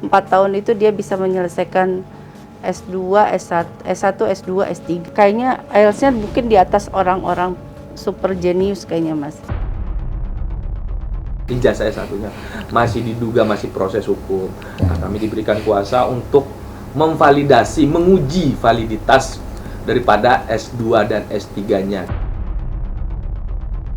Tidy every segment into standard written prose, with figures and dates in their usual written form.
4 tahun itu dia bisa menyelesaikan S2, S1, S2, S3. Kayaknya IELTS-nya mungkin di atas orang-orang super jenius kayaknya, Mas. Ijazah S1-nya masih diduga masih proses hukum. Nah, kami diberikan kuasa untuk memvalidasi, menguji validitas daripada S2 dan S3-nya.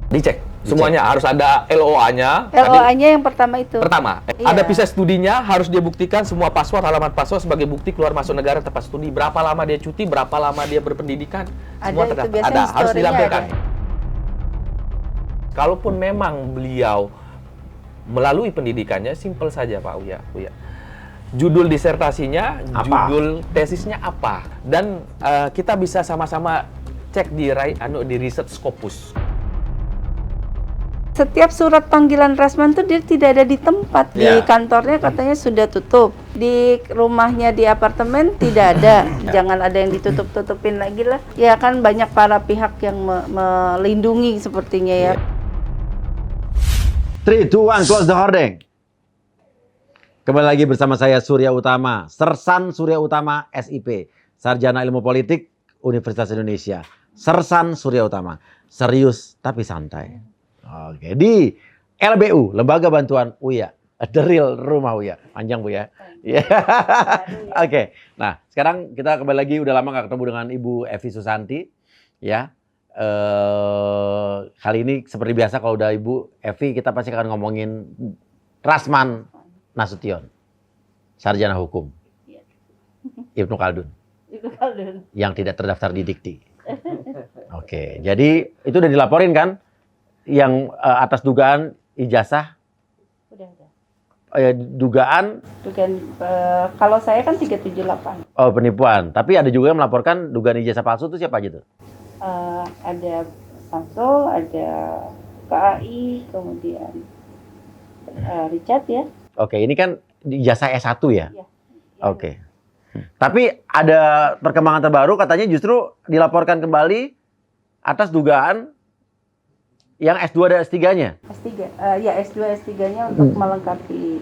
Dicek. Semuanya harus ada LOA-nya. LOA-nya yang pertama itu. Pertama, Iya. ada visa studinya, harus dia buktikan semua paspor, halaman paspor sebagai bukti keluar masuk negara tempat studi. Berapa lama dia cuti, berapa lama dia berpendidikan, semua Itu terdapat. biasanya Ada, harus historinya dilampirkan. ada. Kalaupun memang beliau melalui pendidikannya, simpel saja Pak Uya. Judul disertasinya, judul tesisnya apa, dan kita bisa sama-sama cek di Research Scopus. Setiap surat panggilan Rasman tuh dia tidak ada di tempat. Di kantornya katanya sudah tutup. Di rumahnya, di apartemen tidak ada. Jangan ada yang ditutup-tutupin lagi lah. Ya kan banyak para pihak yang melindungi sepertinya ya. 3, 2, 1, close the hording. Kembali lagi bersama saya Surya Utama, Sersan Surya Utama SIP, Sarjana Ilmu Politik Universitas Indonesia. Sersan Surya Utama, serius tapi santai. Oke, di LBU, Lembaga Bantuan Uya, The Real Rumah Uya. Panjang Bu ya. Oke, nah sekarang kita kembali lagi, udah lama nggak ketemu dengan Ibu Evi Susanti. Ya, kali ini seperti biasa kalau udah Ibu Evi, kita pasti akan ngomongin Rasman Nasution, sarjana hukum, Ibnu Khaldun, yang tidak terdaftar di Dikti. Oke, jadi itu udah dilaporin kan? Yang atas dugaan ijazah? Udah. Dugaan kalau saya kan 378. Oh, penipuan. Tapi ada juga yang melaporkan dugaan ijazah palsu, itu siapa aja tuh? Ada Samsul, ada KAI, kemudian Richard ya. Oke, ini kan ijazah S1 ya? Iya. Oke. Tapi ada perkembangan terbaru, katanya justru dilaporkan kembali atas dugaan yang S2 dan S3-nya? S3, ya S2, S3-nya untuk melengkapi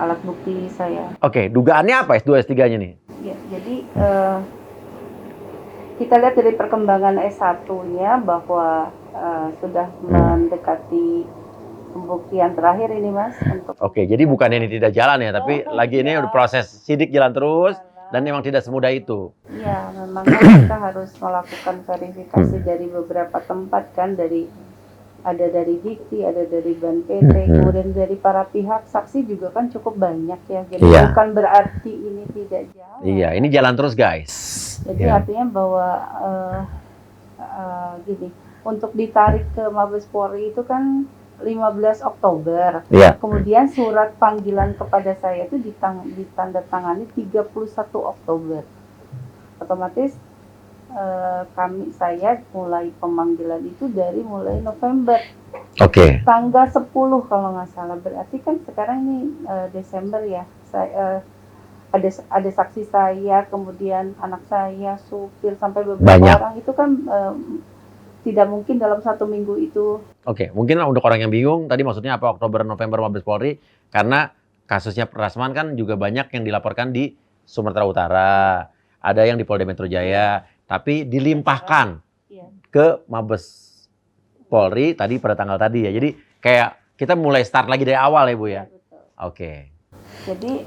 alat bukti saya. Oke, dugaannya apa S2, S3-nya nih? Ya, jadi kita lihat dari perkembangan S1-nya bahwa sudah mendekati pembuktian terakhir ini Mas. Oke, jadi bukan ini tidak jalan ya, tapi lagi ini udah proses sidik jalan terus, dan memang tidak semudah itu. Iya, memang kita harus melakukan verifikasi dari beberapa tempat kan, ada dari Dikti, ada dari Ban PT, kemudian dari para pihak saksi juga kan cukup banyak ya. Jadi bukan berarti ini tidak jalan. Iya, ini jalan terus guys. Jadi artinya bahwa gini, untuk ditarik ke Mabes Polri itu kan 15 Oktober. Iya. Kemudian surat panggilan kepada saya itu ditandatangani 31 Oktober. Otomatis saya mulai pemanggilan itu dari mulai November. Oke. Tanggal 10 kalau nggak salah. Berarti kan sekarang ini Desember ya. Ada saksi saya, kemudian anak saya, supir, sampai beberapa orang itu kan tidak mungkin dalam 1 minggu itu. Oke, mungkin untuk orang yang bingung, tadi maksudnya apa Oktober, November, Mabes Polri, karena kasusnya Rasman kan juga banyak yang dilaporkan di Sumatera Utara, ada yang di Polda Metro Jaya, tapi dilimpahkan ke Mabes Polri tadi pada tanggal tadi ya. Jadi kayak kita mulai start lagi dari awal ya Bu ya? Oke. Jadi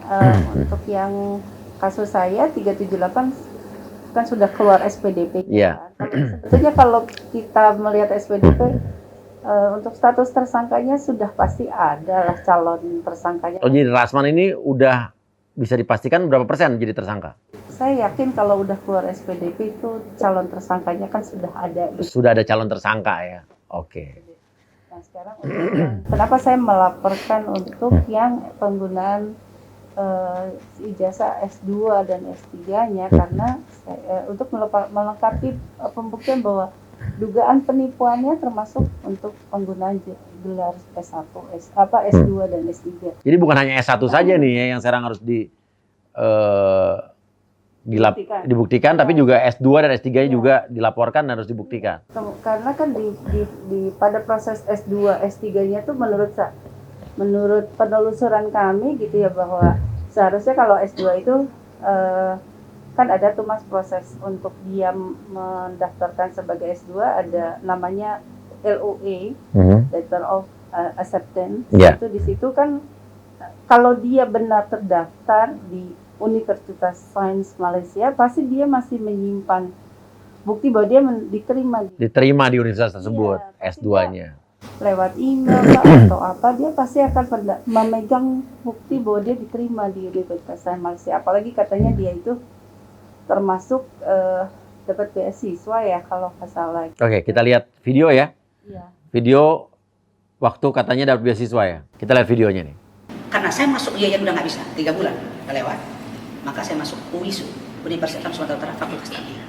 untuk yang kasus saya 378 kan sudah keluar SPDP. Iya. Sebetulnya kalau kita melihat SPDP, untuk status tersangkanya sudah pasti ada lah calon tersangkanya. Oh, jadi Rasman ini udah bisa dipastikan berapa persen jadi tersangka? Saya yakin kalau udah keluar SPDP itu calon tersangkanya kan sudah ada. Sudah ada calon tersangka ya? Oke. Nah sekarang kenapa saya melaporkan untuk yang penggunaan ijazah S2 dan S3-nya, karena untuk melengkapi pembuktian bahwa dugaan penipuannya termasuk untuk penggunaan gelar S1, S2 dan S3. Jadi bukan hanya S1 saja nih ya yang sekarang harus dibuktikan, tapi juga S2 dan S3-nya juga dilaporkan dan harus dibuktikan. Karena kan pada proses S2, S3-nya tuh menurut menurut penelusuran kami gitu ya, bahwa seharusnya kalau S2 itu kan ada tuh Mas proses untuk dia mendaftarkan sebagai S2, ada namanya LOA, Letter of Acceptance. Yeah. Itu di situ kan kalau dia benar terdaftar di Universitas Sains Malaysia, pasti dia masih menyimpan bukti bahwa dia diterima. Diterima di universitas tersebut, Iya, pasti S2-nya. Lewat email kah, atau apa, dia pasti akan memegang bukti bahwa dia diterima di Universitas Sains Malaysia. Apalagi katanya dia itu termasuk dapat beasiswa ya kalau nggak salah. Oke, kita lihat video ya. Iya. Video waktu katanya dapat beasiswa ya. Kita lihat videonya nih. Karena saya masuk IAIN udah nggak bisa, 3 bulan udah lewat, maka saya masuk UISU, Universitas Islam Sumatera Utara, Fakultas Tarbiyah.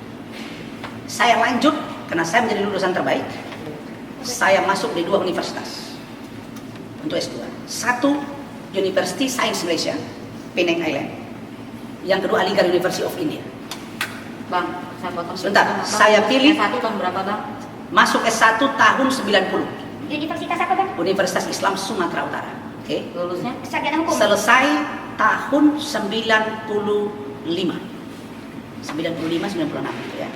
Saya lanjut karena saya menjadi lulusan terbaik. Saya masuk di 2 universitas untuk S2. Satu, University Science Malaysia, Penang Island. Yang kedua, Aligarh University of India. Bang, saya potong. Sebentar, Bang, saya pilih- S1 tahun berapa, Bang? Masuk S1 tahun 90, Universitas apa, Bang? Universitas Islam Sumatera Utara. Oke. Lulusnya? Sarjana hukum. Selesai tahun 95, 96 gitu ya.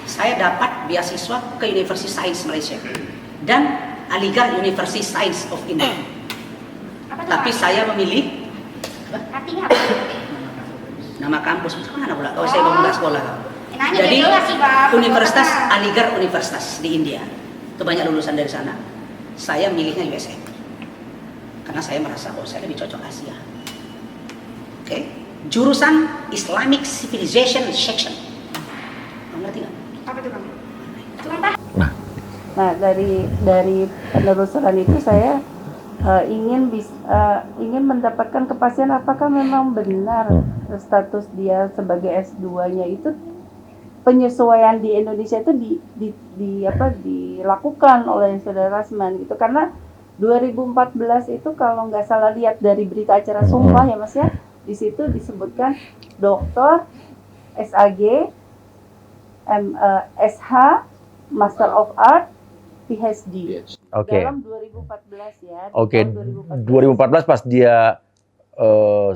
Saya dapat beasiswa ke University Science Malaysia dan Aligarh University Science of India. Apa tuh, Tapi Bang? saya memilih Artinya apa? nama kampus mana pula? Kalau saya belum nggak sekolah. Nanya Jadi dia jelas sih, Bang. Universitas Apa? Aligarh Universitas di India. Itu banyak lulusan dari sana. Saya milihnya USA. Karena saya merasa saya lebih cocok Asia. Oke. Jurusan Islamic Civilization Section. Kamu ngerti nggak? Apa tuh, Bang? Itu kan, Pak? Nah, dari penelusuran itu saya ingin mendapatkan kepastian apakah memang benar status dia sebagai S2-nya itu penyesuaian di Indonesia itu dilakukan oleh Saudara Rasman gitu. Karena 2014 itu kalau nggak salah lihat dari berita acara Sumpah ya Mas ya, di situ disebutkan doktor, SAG, SH, Master of Art, PhD. Oke. Dalam 2014 ya. di Oke, tahun 2014 pas dia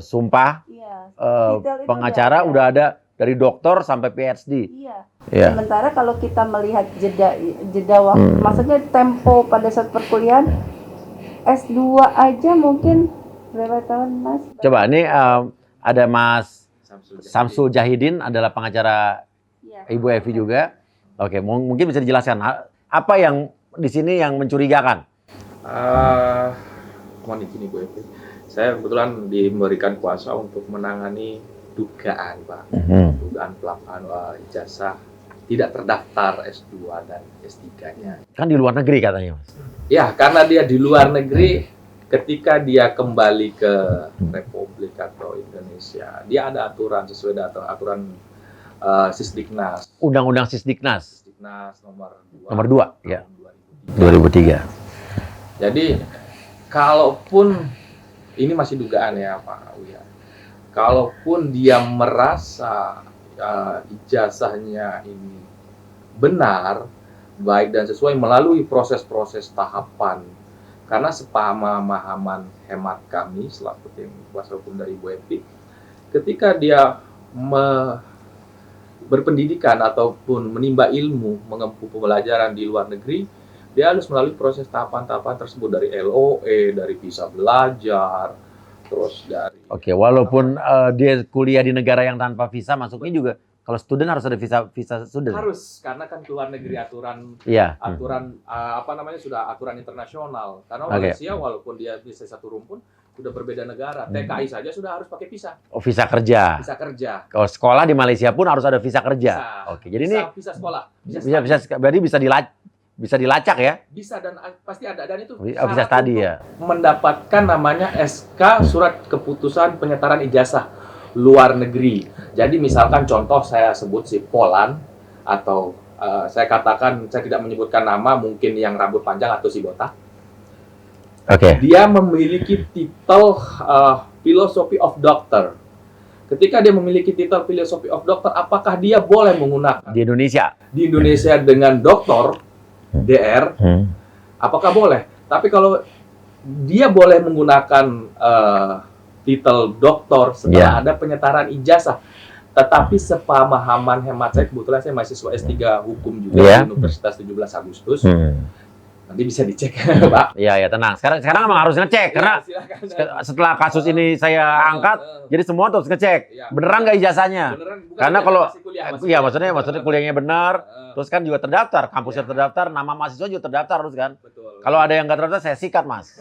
sumpah Iya. eh, Detail itu pengacara udah ada dari doktor sampai PhD. Iya. Iya. Sementara kalau kita melihat jeda waktu, maksudnya tempo pada saat perkuliahan S2 aja mungkin berapa tahun Mas? Coba ini ada Mas Samsul Samsul Jahidin adalah pengacara Iya. Ibu Evi juga. Oke, mungkin bisa dijelaskan apa yang di sini yang mencurigakan? Mohon izin Ibu Evi. Saya kebetulan diberikan kuasa untuk menangani dugaan, Pak. Dugaan pelaksanaan ijazah tidak terdaftar S2 dan S3-nya. Kan di luar negeri katanya, Mas. Ya, karena dia di luar negeri, ketika dia kembali ke Republik atau Indonesia, dia ada aturan sesuai dengan aturan Sisdiknas. Undang-Undang Sisdiknas Sisdiknas nomor 2. nomor 2 ya. Tahun 2003. Jadi, kalaupun ini masih dugaan ya Pak Uya, kalaupun dia merasa ijazahnya ini benar, baik dan sesuai melalui proses-proses tahapan, karena sepemahaman hemat kami selaku tim kuasa hukum dari Ibu Evi, ketika dia berpendidikan ataupun menimba ilmu, menempuh pembelajaran di luar negeri, dia harus melalui proses tahapan-tahapan tersebut dari LOE, dari visa belajar, terus dari... Oke, walaupun dia kuliah di negara yang tanpa visa, masuknya juga kalau student harus ada visa student. Harus, karena kan keluar negeri aturan Iya. sudah aturan internasional. Karena Oke. Malaysia walaupun dia bisa satu rumpun, sudah berbeda negara. TKI saja sudah harus pakai visa, Oh, visa kerja. visa kerja. Kalau sekolah di Malaysia pun harus ada visa kerja. Bisa. Oke, jadi ini Visa sekolah. berarti bisa dilacak ya? Bisa dan pasti ada, dan itu Bisa syarat study untuk ya. mendapatkan namanya SK surat keputusan penyetaran ijazah luar negeri. Jadi misalkan contoh saya sebut si Poland atau saya katakan, saya tidak menyebutkan nama, mungkin yang rambut panjang atau si botak. Oke. Dia memiliki titel Philosophy of Doctor. Ketika dia memiliki titel Philosophy of Doctor, apakah dia boleh menggunakan Di Indonesia. di Indonesia dengan doktor DR? Apakah boleh? Tapi kalau dia boleh menggunakan titel doktor setelah ada penyetaran ijazah. Tetapi sepemahaman hemat saya, kebetulan saya mahasiswa S3 Hukum juga di Universitas 17 Agustus. Nanti bisa dicek, Pak. Iya, tenang. Sekarang emang harus ngecek karena setelah kasus ini saya angkat, jadi semua terus ngecek. Beneran nggak ijazahnya? Karena kalau iya maksudnya kuliahnya benar, terus kan juga terdaftar, kampusnya terdaftar, nama mahasiswa juga terdaftar harus kan? Betul. Kalau ada yang nggak terdaftar saya sikat, Mas.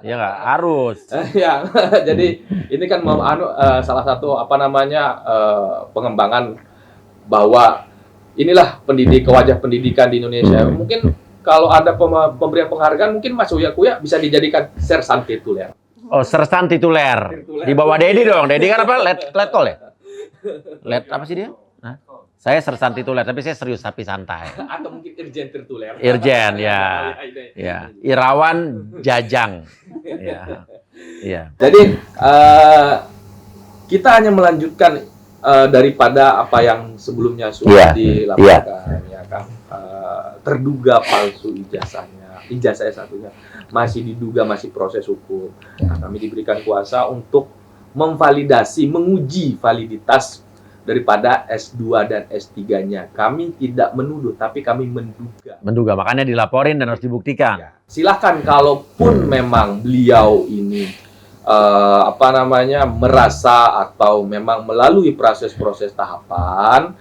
Iya nggak? Harus. Ya, jadi ini kan salah satu pengembangan bahwa inilah wajah pendidikan di Indonesia. Mungkin kalau ada pemberian penghargaan, mungkin Mas Uya Kuya bisa dijadikan sersan tituler. Oh, sersan tituler. Di bawah Dedi dong. Dedi kan apa? Letkol ya? Apa sih dia? Hah? Saya sersan tituler, tapi saya serius tapi santai. Atau mungkin irjen tituler. Irjen, ya. Ya. Irawan Jajang. Ya. Ya. Jadi kita hanya melanjutkan daripada apa yang sebelumnya sudah dilakukan, ya kan. Terduga palsu ijazah satunya masih diduga masih proses hukum. Nah, kami diberikan kuasa untuk menguji validitas daripada S2 dan S3-nya. Kami tidak menuduh, tapi kami menduga. Menduga, makanya dilaporin dan harus dibuktikan. Ya. Silakan kalaupun memang beliau ini merasa atau memang melalui proses-proses tahapan,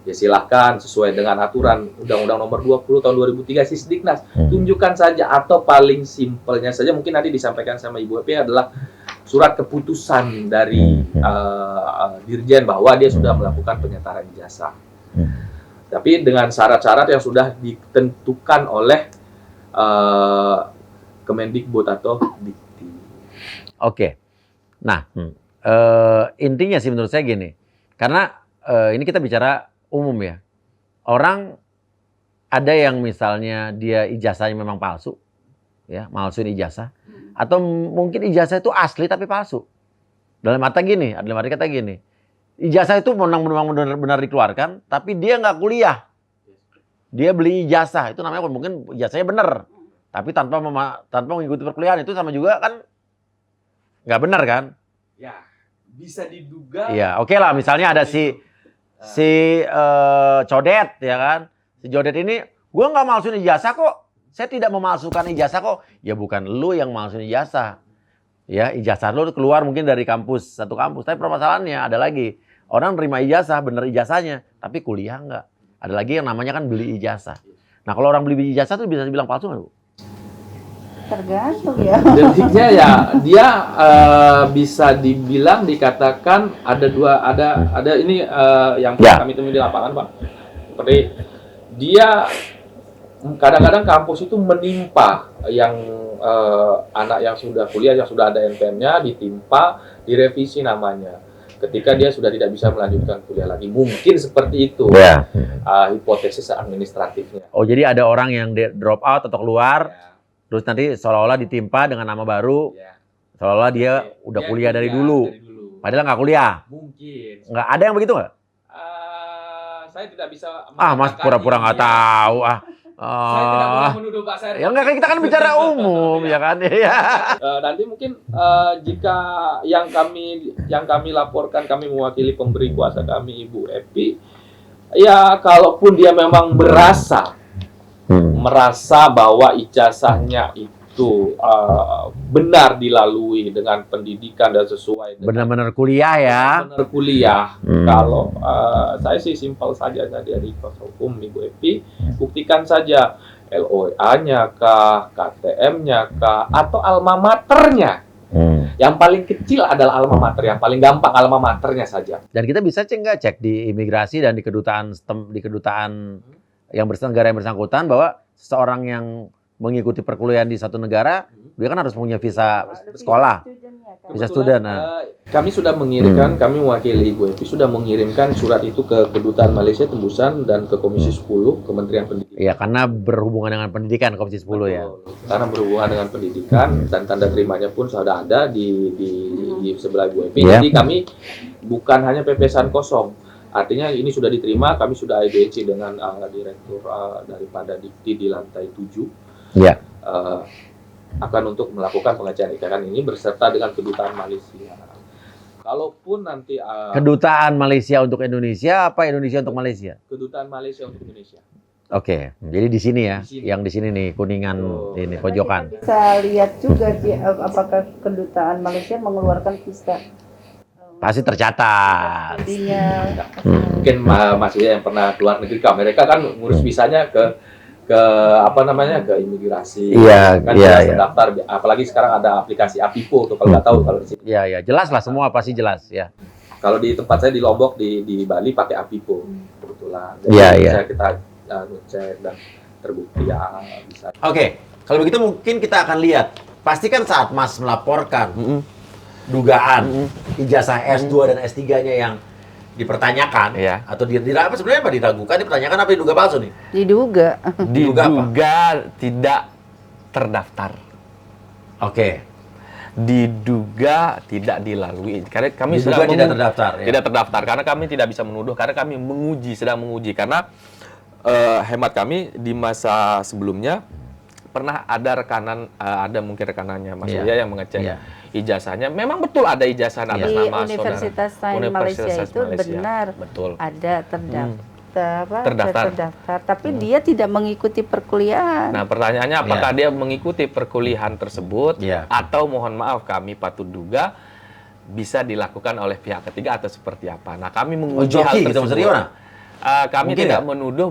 ya silahkan sesuai dengan aturan Undang-Undang Nomor 20 Tahun 2003 Sisdiknas. Tunjukkan saja, atau paling simpelnya saja mungkin nanti disampaikan sama Ibu Epi adalah surat keputusan dari Dirjen bahwa dia sudah melakukan penyetaran ijazah. Tapi dengan syarat-syarat yang sudah ditentukan oleh Kemendikbud atau Dikti. Oke. Nah, intinya sih menurut saya gini. Karena ini kita bicara umum ya. Orang ada yang misalnya dia ijazahnya memang palsu, ya, malsuin ijazah, atau mungkin ijazah itu asli tapi palsu. Dalam arti kata gini, ijazah itu memang benar-benar dikeluarkan, tapi dia nggak kuliah, dia beli ijazah, itu namanya mungkin ijazahnya benar, tapi tanpa mengikuti perkuliahan, itu sama juga kan nggak benar kan? Ya, bisa diduga. Iya, oke lah, misalnya ada si Codet, ya kan? Si Codet ini, gue nggak malsuin ijazah kok. Saya tidak memalsukan ijazah kok. Ya bukan lu yang malsuin ijazah. Ya, ijazah lu keluar mungkin dari satu kampus. Tapi permasalahannya ada lagi. Orang nerima ijazah, bener ijazahnya. Tapi kuliah nggak. Ada lagi yang namanya kan beli ijazah. Nah, kalau orang beli ijazah tuh bisa dibilang palsu nggak, Bu? Tergantung ya. Detiknya ya, dia bisa dikatakan ada ini yang kami temui di lapangan, Pak. Seperti dia kadang-kadang kampus itu menimpa yang anak yang sudah kuliah, yang sudah ada NPM-nya, ditimpa, direvisi namanya. Ketika dia sudah tidak bisa melanjutkan kuliah lagi, mungkin seperti itu hipotesis administratifnya. Oh, jadi ada orang yang drop out atau keluar, terus nanti seolah-olah ditimpa dengan nama baru, seolah-olah dia udah kuliah dari dulu. Padahal nggak kuliah. Mungkin. Nggak ada yang begitu nggak? Saya tidak bisa. Mas pura-pura nggak tahu. Saya tidak boleh menuduh Pak Sersan. Ya enggak, kita kan bicara umum ya kan. Nanti mungkin jika yang kami laporkan, kami mewakili pemberi kuasa kami Ibu Epi, ya kalaupun dia memang merasa bahwa ijazahnya itu benar dilalui dengan pendidikan dan sesuai dengan benar-benar kuliah ya. Benar kuliah. Kalau saya sih simpel saja dari kuasa hukum Ibu Epi, buktikan saja LOA-nya kah, KTM-nya kah, atau alma maternya. Yang paling kecil adalah alma mater, yang paling gampang alma maternya saja. Dan kita bisa cek di imigrasi dan di kedutaan negara yang bersangkutan bahwa seseorang yang mengikuti perkuliahan di satu negara, dia kan harus punya visa sekolah, visa student. Kami sudah mengirimkan, kami mewakili Ibu Epi sudah mengirimkan surat itu ke Kedutaan Malaysia Tembusan dan ke Komisi 10 Kementerian Pendidikan. Iya, karena berhubungan dengan pendidikan Komisi 10 ya. Karena berhubungan dengan pendidikan dan tanda terimanya pun sudah ada di sebelah Ibu Epi. Jadi kami bukan hanya pepesan kosong. Artinya ini sudah diterima, kami sudah audiensi dengan direktur daripada Dikti di lantai 7. akan untuk melakukan pengecekan ikatan ini berserta dengan kedutaan Malaysia. Kalaupun nanti Kedutaan Malaysia untuk Indonesia apa Indonesia untuk Malaysia? kedutaan Malaysia untuk Indonesia. Oke, jadi di sini ya, Di sini. yang di sini nih kuningan ini pojokan. Kita bisa lihat juga apakah kedutaan Malaysia mengeluarkan visa. Pasti tercatat. Jadinya Mungkin Mas Uya yang pernah keluar negeri ke Amerika kan ngurus visanya ke ke imigrasi. Iya, kan iya, jelas iya. terdaftar, apalagi sekarang ada aplikasi Apipo tuh kalau nggak tahu kalau di sini. Ya, ya, jelas lah semua pasti jelas ya. Kalau di tempat saya di Lombok di Bali pakai Apipo kebetulan. Jadi Iya, iya. bisa kita cek dan terbukti ya bisa. Oke, kalau begitu mungkin kita akan lihat. Pasti kan saat Mas melaporkan dugaan ijazah S2 dan S3-nya yang dipertanyakan Iya. atau apa sebenarnya apa diragukan, dipertanyakan apa diduga palsu nih? diduga. Diduga apa? Diduga tidak terdaftar. Oke. Diduga tidak dilalui. Karena kami Diduga sedang tidak mengu- terdaftar, ya? Tidak terdaftar karena kami tidak bisa menuduh karena kami sedang menguji karena hemat kami di masa sebelumnya pernah ada rekanan ada mungkin rekanannya Mas Iya. Uya yang mengecek Iya. ijazahnya. Memang betul ada ijazah atas Di nama Universitas Sains saudara. Malaysia Universitas itu Malaysia. benar Betul. ada Terdaftar. terdaftar, tapi dia tidak mengikuti perkuliahan. Nah, pertanyaannya apakah dia mengikuti perkuliahan tersebut Iya. atau mohon maaf kami patut duga bisa dilakukan oleh pihak ketiga atau seperti apa. Nah, kami menguji hal joki gitu tersebut. maksudnya gimana? Kami Mungkin tidak nggak? menuduh,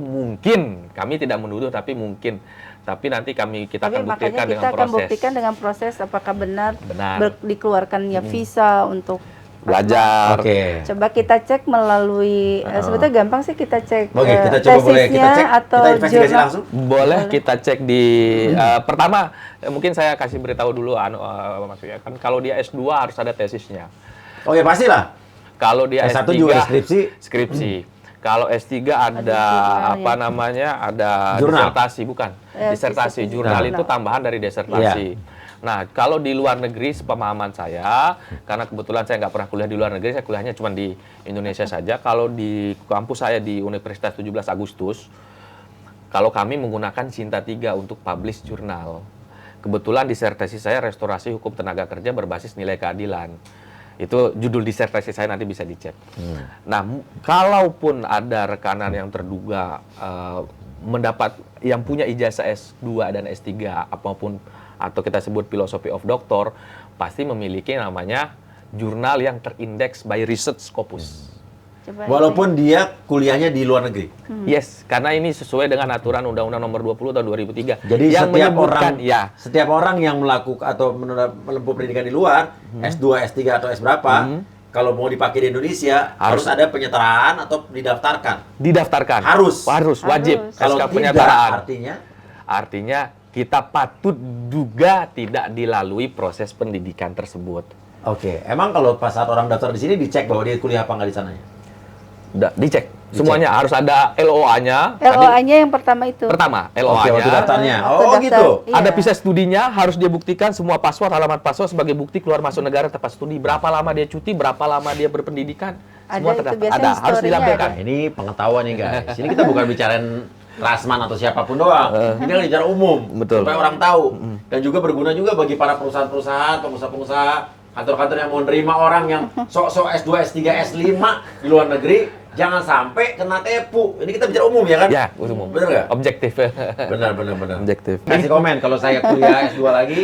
kami tidak menuduh tapi mungkin. Tapi nanti kita Tapi akan makanya buktikan kita dengan akan proses. buktikan dengan proses apakah benar, Benar. dikeluarkannya visa untuk Belajar. Oke. Coba kita cek melalui sebetulnya gampang sih kita cek Oke, kita coba boleh kita tesisnya cek, atau kita investigasi jurnal. langsung. Boleh kita cek di pertama mungkin saya kasih beritahu dulu Mas Uya kan kalau dia S2 harus ada tesisnya. Oh ya pastilah. Kalau dia S1 S3 juga ada skripsi. skripsi. Kalau S3 ada jurnal, apa ya. namanya? Ada Jurnal. disertasi bukan? Disertasi. disertasi. Jurnal Jurnal. itu tambahan dari disertasi. Nah, kalau di luar negeri sepemahaman saya, karena kebetulan saya nggak pernah kuliah di luar negeri, saya kuliahnya cuma di Indonesia saja. Kalau di kampus saya di Universitas 17 Agustus, kalau kami menggunakan Sinta 3 untuk publish jurnal. Kebetulan disertasi saya restorasi hukum tenaga kerja berbasis nilai keadilan. Itu judul disertasi saya nanti bisa dicek. Nah, kalaupun ada rekanan yang terduga mendapat yang punya ijazah S2 dan S3 apapun atau kita sebut philosophy of doctor pasti memiliki namanya jurnal yang terindeks by research scopus. Coba Walaupun dia kuliahnya di luar negeri. Yes, karena ini sesuai dengan aturan Undang-Undang Nomor 20 tahun 2003 Jadi yang setiap menyebutkan orang setiap orang yang melakukan atau menempuh pendidikan di luar, S2, S3 atau S berapa, kalau mau dipakai di Indonesia harus ada penyetaraan atau didaftarkan. didaftarkan. Harus. Wajib. Kalau SK tidak penyetaraan. artinya Kita patut duga tidak dilalui proses pendidikan tersebut. oke. Emang kalau pas saat orang daftar di sini dicek bahwa dia kuliah apa nggak di sananya? Dicek. Semuanya harus ada LOA-nya. LOA-nya yang pertama itu. Pertama, Oke, LOA-nya. waktu daftarnya. Waktu Oh daftar. gitu. Iya. Ada visa studinya, harus dia buktikan semua password, alamat password sebagai bukti keluar masuk negara tempat studi. Berapa lama dia cuti, berapa lama dia berpendidikan. Ada Semua itu terdaftar. biasanya Ada, harus historinya dilampirkan. Nah, ini pengetahuan nih guys. Ini kita bukan bicarain Rasman atau siapapun doang. Ini kan bicara umum. Betul. Supaya orang tahu. Dan juga berguna juga bagi para perusahaan-perusahaan, pengusaha-pengusaha, kantor-kantor yang mau nerima orang yang sok-sok S2, S3, S5 di luar negeri. Jangan sampai kena tipu. Ini kita bicara umum ya kan? Ya, umum. Bener nggak? Objektif. Benar. Objektif. Kasih komen kalau saya kuliah S2 lagi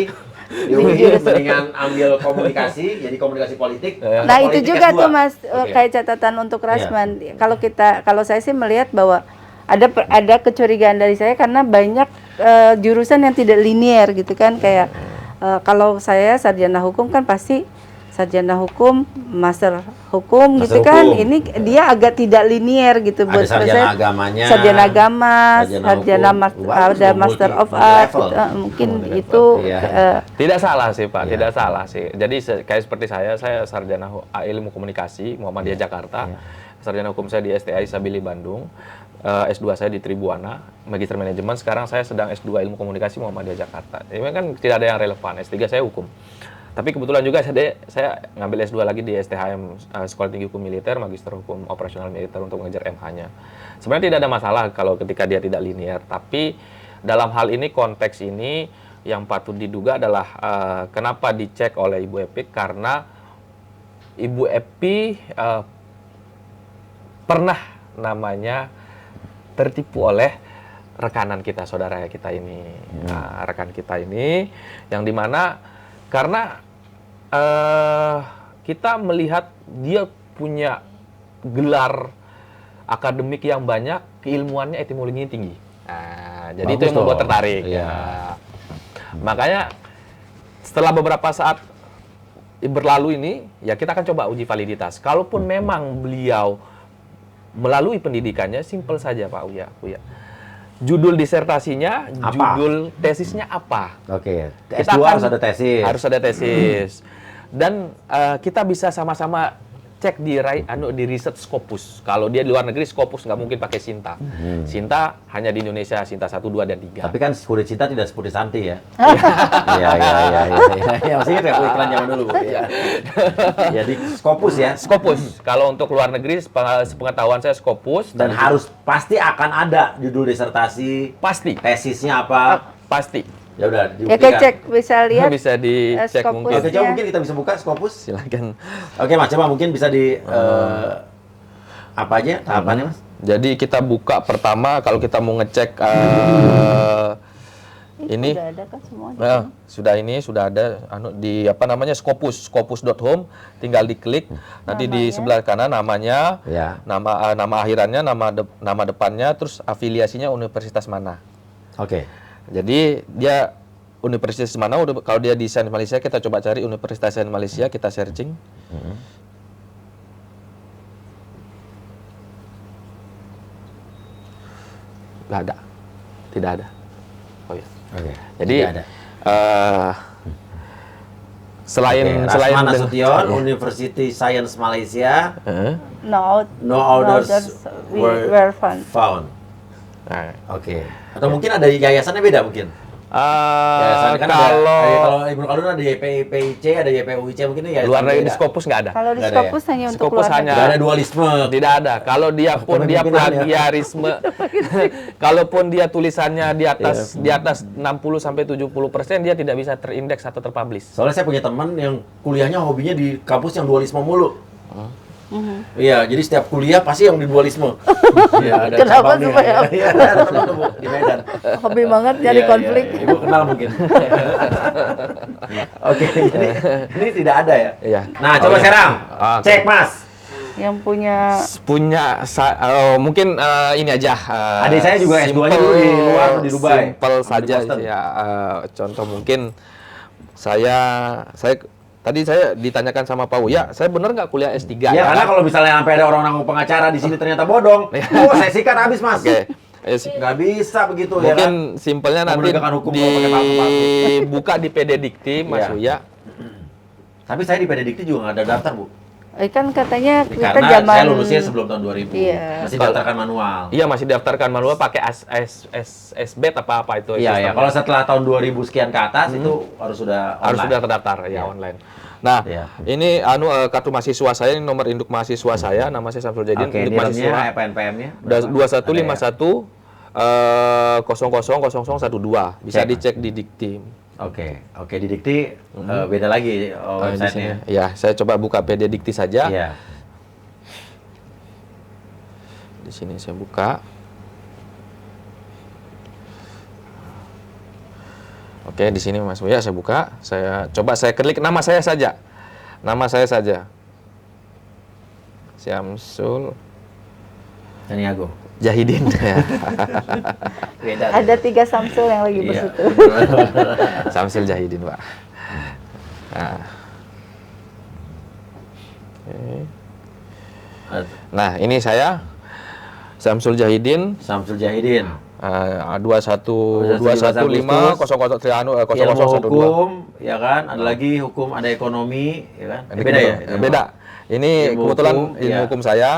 di UI mendingan ambil komunikasi, jadi komunikasi politik. atau Nah, itu politik juga S2. tuh Mas Oke. kayak catatan untuk Rasman. Kalau saya sih melihat bahwa ada kecurigaan dari saya karena banyak jurusan yang tidak linear gitu kan kayak kalau saya sarjana hukum kan pasti sarjana hukum, master hukum Master gitu kan. hukum. Ini dia agak tidak linear gitu Ada buat sarjana saya. agamanya, Sarjana agama, sarjana sarjana hukum. Bagus ada dong, master of multi art level. gitu. Mungkin Multi itu level, iya. Tidak salah sih Pak, Iya. tidak salah sih. Jadi kayak seperti saya sarjana ilmu komunikasi Muhammadiyah Jakarta. Sarjana hukum saya di STI Sabili Bandung. S2 saya di Tribuana, Magister Manajemen. Sekarang saya sedang S2 ilmu komunikasi Muhammadiyah Jakarta. Ini kan tidak ada yang relevan. S3 saya hukum. Tapi kebetulan juga saya ngambil S2 lagi di STHM, Sekolah Tinggi Hukum Militer, Magister Hukum Operasional Militer untuk mengejar MH-nya. Sebenarnya tidak ada masalah kalau ketika dia tidak linear, tapi dalam hal ini konteks ini yang patut diduga adalah kenapa dicek oleh Ibu Epi, karena Ibu Epi pernah namanya tertipu oleh rekanan kita, saudara kita ini. Nah, rekan kita ini yang dimana karena kita melihat dia punya gelar akademik yang banyak, keilmuannya, etimologinya tinggi. Nah, jadi itu yang membuat tertarik. Iya. Nah, makanya setelah beberapa saat berlalu ini, ya kita akan coba uji validitas. Kalaupun memang beliau melalui pendidikannya, simpel saja Pak Uya. Judul disertasinya, judul tesisnya apa? Oke. Kita S2 akan- harus ada tesis. Harus ada tesis. Dan kita bisa sama-sama cek di riset Scopus. Kalau dia di luar negeri, Scopus nggak mungkin pakai Sinta. Sinta hanya di Indonesia, Sinta 1, 2, dan 3. Tapi kan Sepurit Cinta tidak seperti Santi ya. Iya. Masih ingat ya iklan zaman dulu. Iya. Ya di Scopus ya. Scopus. Kalau untuk luar negeri, sepengetahuan saya Scopus. Dan harus pasti akan ada judul disertasi, Pasti. tesisnya apa. Pasti. Ya udah Ya dibuktikan. kecek bisa lihat. Bisa dicek Scopus. mungkin. Oke, coba mungkin kita bisa buka Scopus. Silakan. Oke Mas, coba mungkin bisa di apa aja tahapannya Mas? Jadi kita buka pertama kalau kita mau ngecek ini. Sudah ada kan semua. Nah, sudah ada di apa namanya scopus.home, tinggal diklik. Nanti di Namanya. sebelah kanan namanya, Ya. nama akhirannya, nama depannya, terus afiliasinya universitas mana. Oke. Jadi dia universitas mana? Kalau dia di Sains Malaysia, kita coba cari Universitas Sains Malaysia, kita searching. Nggak ada, tidak ada. Oh ya. Oke. Jadi Tidak ada. Selain Oke, selain Rasman dengan- Nasution, Iya. University Science Malaysia, No, no others were found. found. Nah, Oke. Atau mungkin ada yayasannya beda mungkin. Yayasan kan kalau kalau Ibnu Khaldun ada YPIC, ada YPUIC mungkin ya. luar negeri di Scopus nggak ada. Kalau di Nggak ada ya? Scopus hanya untuk Scopus luar hanya- negeri. Nggak ada dualisme. Tidak ada. Kalau dia pun dia Kepemimpinan ya. plagiarisme, kalaupun dia tulisannya di atas 60 sampai 70%, dia tidak bisa terindeks atau terpublish. Soalnya saya punya teman yang kuliahnya hobinya di kampus yang dualisme mulu. Iya, jadi setiap kuliah pasti yang di dualisme. Iya, ada Kenapa cabangnya. supaya? Iya, ada teman tuh, Bu, di Medan. Hobi banget nyari Iya, konflik. iya. Ibu kenal mungkin. Oke, jadi ini tidak ada ya. Iya. Nah, coba iya. sekarang Oke. cek Mas. Yang punya Mungkin ini aja. Adik saya juga S2-nya dulu di luar, di Dubai. Simpel saja Boston. ya. Contoh mungkin saya tadi saya ditanyakan sama Pak Uya, saya benar nggak kuliah S3? Ya, karena kalau misalnya sampai ada orang-orang pengacara di sini ternyata bodong, saya sikat habis Mas. Oke. Nggak bisa begitu ya kan. Mungkin simpelnya Mau nanti menegakkan hukum kalau pakai palsu-palsu. dibuka di PD Dikti, Mas Iya. Uya. Tapi saya di PD Dikti juga nggak ada daftar, Bu. kan katanya kita Karena zaman saya lulusnya sebelum tahun 2000. Iya. Masih daftarkan manual. Iya, masih daftarkan manual pakai SBET apa itu. Iya, ya. sistemnya. Kalau setelah tahun 2000 sekian ke atas itu harus sudah harus online. sudah terdaftar ya Iya. online. Nah, Iya. ini kartu mahasiswa saya, ini nomor induk mahasiswa saya, nama saya Samsul Jadin, Oke, induk ini mahasiswa apa NPM-nya? 2151 000012. Bisa Cek. dicek di Dikti. Oke, di Dikti beda lagi Di website-nya. sini. Ya, saya coba buka PD Dikti saja. Iya. Di sini saya buka. Oke, di sini Mas Buya saya buka. Saya coba saya klik nama saya saja. Nama saya saja. Syamsul Saniago. Jahidin. Beda. ada 3 Samsul yang lagi Iya. bersatu. Syamsul Jahidin, Pak. Nah. Oke. Nah, ini saya Syamsul Jahidin. Samsul Jahidin. 215 Ilmu hukum, ya kan? Ada lagi hukum, ada ekonomi, ya kan? Beda ya? Beda. Ini Ilmu kebetulan hukum, ilmu iya. hukum saya.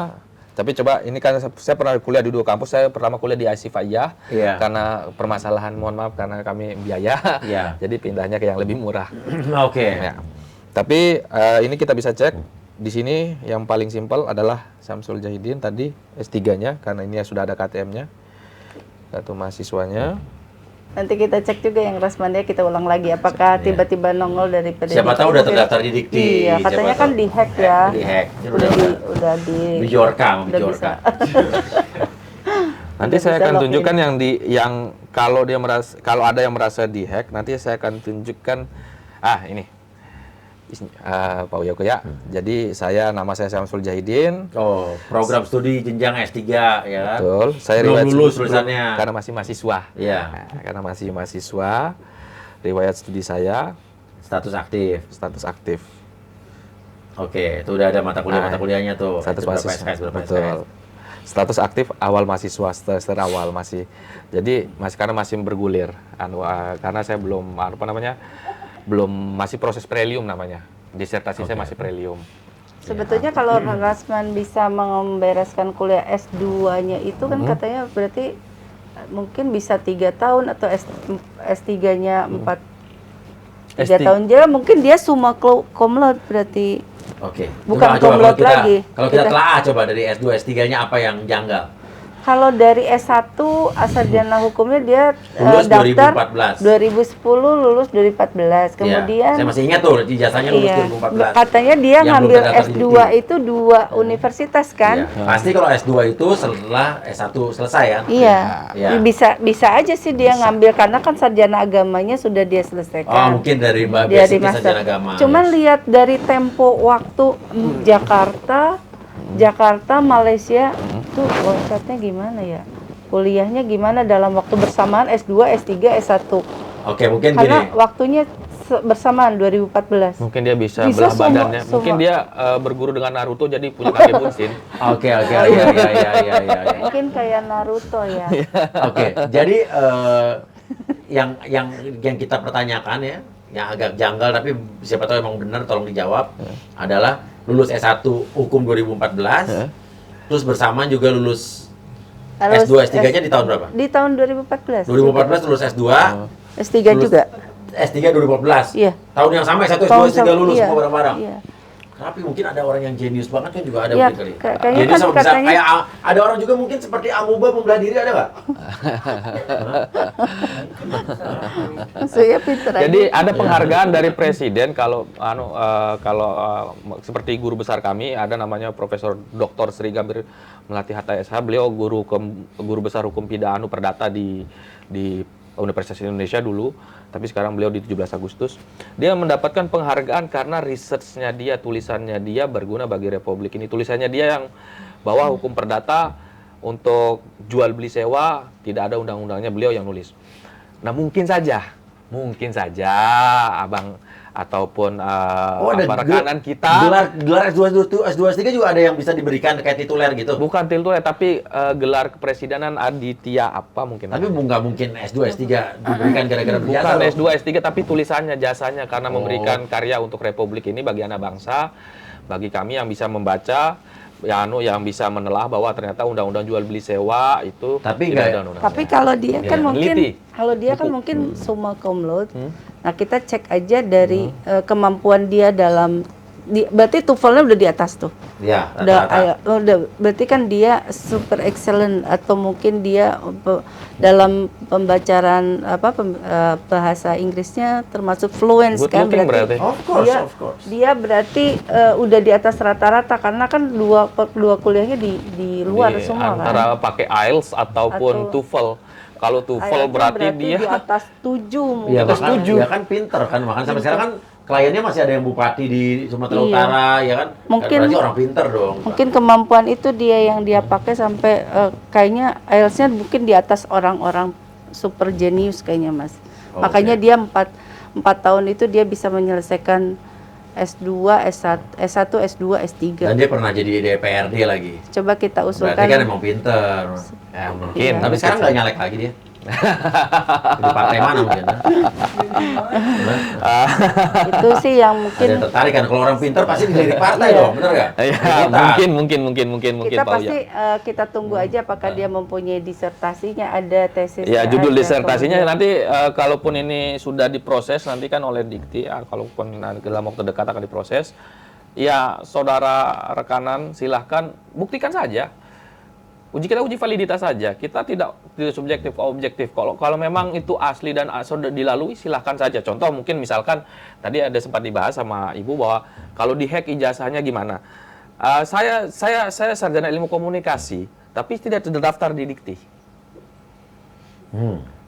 Tapi coba ini kan saya pernah kuliah di 2 kampus. Saya pertama kuliah di Asifayah Iya. karena permasalahan, mohon maaf karena kami biaya. Iya. Jadi pindahnya ke yang lebih murah. Oke. Ya. Tapi ini kita bisa cek di sini yang paling simpel adalah Syamsul Jahidin tadi S3-nya karena ini sudah ada KTM-nya. Kartu mahasiswanya. Nanti kita cek juga yang Rasmandia, kita ulang lagi apakah tiba-tiba nongol dari PDDK. Siapa tahu udah terdaftar di Dikti. Iya, katanya siapa kan tahu. di-hack ya. Di-hack. Udah di Bijorka, udah bisa. Nanti Udah saya bisa akan login. tunjukkan yang kalau ada yang merasa dihack, nanti saya akan tunjukkan ini. Pak Uya ya. Jadi nama saya Syamsul Jahidin. Oh, program studi jenjang S3 ya kan? Betul. Saya Belum riwayat lulus studi- tulisannya. karena masih mahasiswa. Iya. Nah, karena masih mahasiswa, riwayat studi saya Status aktif. status aktif. Oke, itu udah ada mata kuliahnya tuh. Status Itu berapa mahasiswa. SKS, berapa Betul. SKS? Status aktif awal mahasiswa, semester awal masih. Jadi karena masih bergulir. Karena saya belum masih proses prelium namanya. Disertasi saya masih prelium. Sebetulnya kalau Rasman bisa membereskan kuliah S2-nya itu kan katanya berarti mungkin bisa 3 tahun atau S3-nya 3 tahun aja, mungkin dia summa cum laude berarti. Oke. Bukan Coba cum laude lagi. Kalau kita telah coba dari S2, S3-nya apa yang janggal? Kalau dari S1 sarjana hukumnya dia Lulus daftar 2014. 2010, lulus 2014. Iya, Kemudian saya masih ingat tuh ijazahnya lulus iya, 2014. katanya dia Yang ngambil belum terdaftar di S2 Dikti. itu 2 universitas kan? Iya. Pasti kalau S2 itu setelah S1 selesai ya? Iya. Iya. Bisa aja sih dia ngambil karena kan sarjana agamanya sudah dia Oh, selesaikan. mungkin dari Dia di basic master. sarjana agama. Cuman lihat dari tempo waktu Jakarta, Malaysia tuh loncatnya gimana ya? Kuliahnya gimana dalam waktu bersamaan S2, S3, S1. Oke, mungkin Karena gini. waktunya bersamaan 2014. Mungkin dia bisa Bisa belah badannya. semua. Mungkin dia berguru dengan Naruto jadi punya kaki bunsin. Oke, iya. Mungkin kayak Naruto ya. Oke, jadi yang kita pertanyakan ya, yang agak janggal tapi siapa tahu emang benar, tolong dijawab, adalah lulus S1 hukum 2014, terus bersamaan juga lulus S2, S3-nya di tahun berapa? Di tahun 2014. 2014 lulus S2, S3 lulus juga. S3 2014. Iya. Tahun yang sama S1, S2, Tahun S3 sama- lulus iya, semua bareng-bareng. Iya. Tapi mungkin ada orang yang jenius banget kan juga ada Iya, mungkin kali. kayaknya Jenius kan sama bisa katanya- kayak ada orang juga mungkin seperti amuba membelah diri, ada nggak? Saya pinter aja. Jadi ada penghargaan dari presiden kalau seperti guru besar kami ada namanya Profesor Dr. Sri Gambir Melati Hatta SH. Beliau guru besar hukum pidana perdata di Universitas Indonesia dulu, tapi sekarang beliau di 17 Agustus. Dia mendapatkan penghargaan karena research-nya dia, tulisannya dia berguna bagi Republik ini. Tulisannya dia yang bahwa hukum perdata untuk jual beli sewa tidak ada undang-undangnya, beliau yang nulis. Nah, mungkin saja abang ataupun rekanan kita Gelar S2, S3 juga ada yang bisa diberikan kayak tituler gitu. bukan tituler tapi gelar kepresidenan Aditya apa mungkin. Tapi nggak mungkin S2, S3 diberikan gara-gara berjasa. Bukan loh. S2, S3 tapi tulisannya, jasanya karena memberikan karya untuk Republik ini bagi anak bangsa, bagi kami yang bisa membaca, yang bisa menelah bahwa ternyata undang-undang jual beli sewa itu Tapi tidak nggak- ada undang-undangnya. Tapi kalau dia kan Iya, mungkin meneliti. kalau dia kan mungkin summa cum laude. Nah, kita cek aja dari kemampuan dia dalam berarti TOEFL-nya udah di atas tuh. Ya, Udah berarti kan dia super excellent atau mungkin dia dalam pembacaran bahasa Inggrisnya termasuk fluent Good kan looking berarti. Of course, dia, of course. dia berarti udah di atas rata-rata karena kan dua kuliahnya di luar Di semua antara kan. pakai IELTS ataupun Atau- TOEFL. Kalau TOEFL IELTS-nya berarti dia di atas 7 Iya, mungkin. bahkan dia kan pinter kan, makanya sampai sekarang kan kliennya masih ada yang bupati di Sumatera Iya. Utara, ya kan? Mungkin- Berarti orang pinter dong. Mungkin kemampuan itu dia yang dia pakai sampai kayaknya IELTS-nya mungkin di atas orang-orang super genius kayaknya Mas. Oke. Makanya dia 4 tahun itu dia bisa menyelesaikan S2, S1, S2, S3. Dan dia pernah jadi DPRD lagi. Coba kita Berarti usulkan. kan emang pinter. ya mungkin. Iya. Tapi sekarang nggak nyalek lagi dia. Di partai mana mungkin? Itu sih yang Ada mungkin yang tertarik kan? Kalau orang pinter pasti dilirik partai Iya. dong, bener nggak? Ya, mungkin kita Pak Uya. pasti kita tunggu aja apakah dia mempunyai disertasinya, ada tesis. Ya, judul disertasinya nanti kalaupun ini sudah diproses nanti kan oleh Dikti, kalaupun dalam waktu dekat akan diproses, ya saudara rekanan silahkan buktikan saja. Kita uji validitas saja. Kita tidak tidak subjektif, objektif. Kalau memang itu asli dan sudah dilalui, silahkan saja. Contoh mungkin misalkan tadi ada sempat dibahas sama Ibu bahwa kalau dihack ijazahnya gimana. Saya sarjana ilmu komunikasi, tapi tidak terdaftar di Dikti.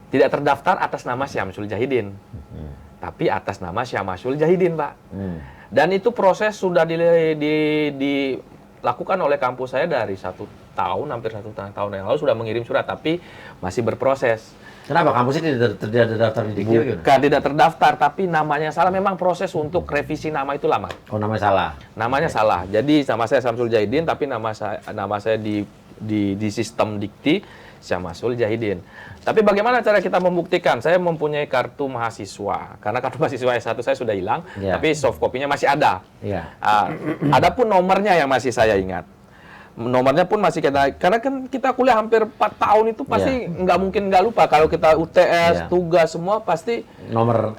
Tidak terdaftar atas nama Syamsul Jahidin, tapi atas nama Syamsul Jahidin, Pak. Dan itu proses sudah dilakukan oleh kampus saya dari 1 tahun, hampir 1,5 tahun yang lalu sudah mengirim surat, tapi masih berproses. Kenapa kampusnya tidak terdaftar di Dikti? Bukan tidak terdaftar, tapi namanya salah. Memang proses untuk revisi nama itu lama. Oh, namanya salah. Namanya salah. Jadi nama saya Syamsul Jahidin, tapi nama saya di sistem Dikti Syamsul Jahidin. Tapi bagaimana cara kita membuktikan? Saya mempunyai kartu mahasiswa. Karena kartu mahasiswa S1 saya sudah hilang, tapi soft copy-nya masih ada. Adapun nomornya yang masih saya ingat. Nomornya pun masih karena kan kita kuliah hampir 4 tahun itu pasti nggak mungkin nggak lupa. Kalau kita UTS, tugas semua pasti nomor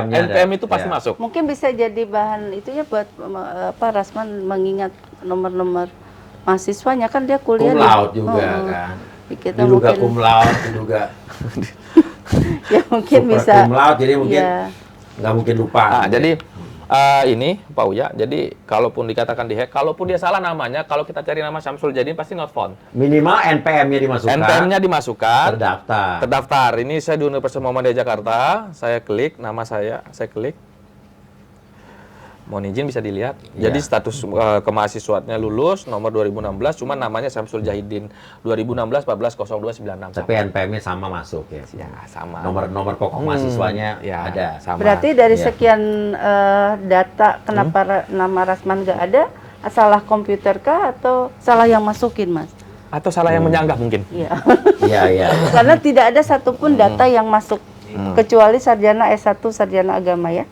NPM itu pasti masuk. Mungkin bisa jadi bahan itu ya buat Rasman mengingat nomor-nomor mahasiswanya, kan dia kuliah cum laude juga kan. Kita diduga mungkin cum laude, diduga ya mungkin super bisa cum laude, jadi mungkin nggak mungkin lupa. Jadi ini Pak Uya, jadi kalaupun dikatakan dihack, kalaupun dia salah namanya, kalau kita cari nama Syamsul Jahidin pasti not found. Minimal NPM-nya dimasukkan. NPM-nya dimasukkan. Terdaftar. Ini saya di Universitas Muhammadiyah Jakarta. Saya klik nama saya klik. Mohon izin bisa dilihat. Jadi status kemahasiswaannya lulus nomor 2016, cuma namanya Syamsul Jahidin 2016 14 02 96. Tapi NPM-nya sama masuk ya. Ya, sama. Nomor pokok mahasiswanya ada. Sama. Berarti dari sekian data kenapa nama Rasman nggak ada? Salah komputer kah atau salah yang masukin, Mas? Atau salah yang menyanggah mungkin. Iya. Iya. Karena tidak ada satupun data yang masuk kecuali sarjana S1 sarjana agama ya.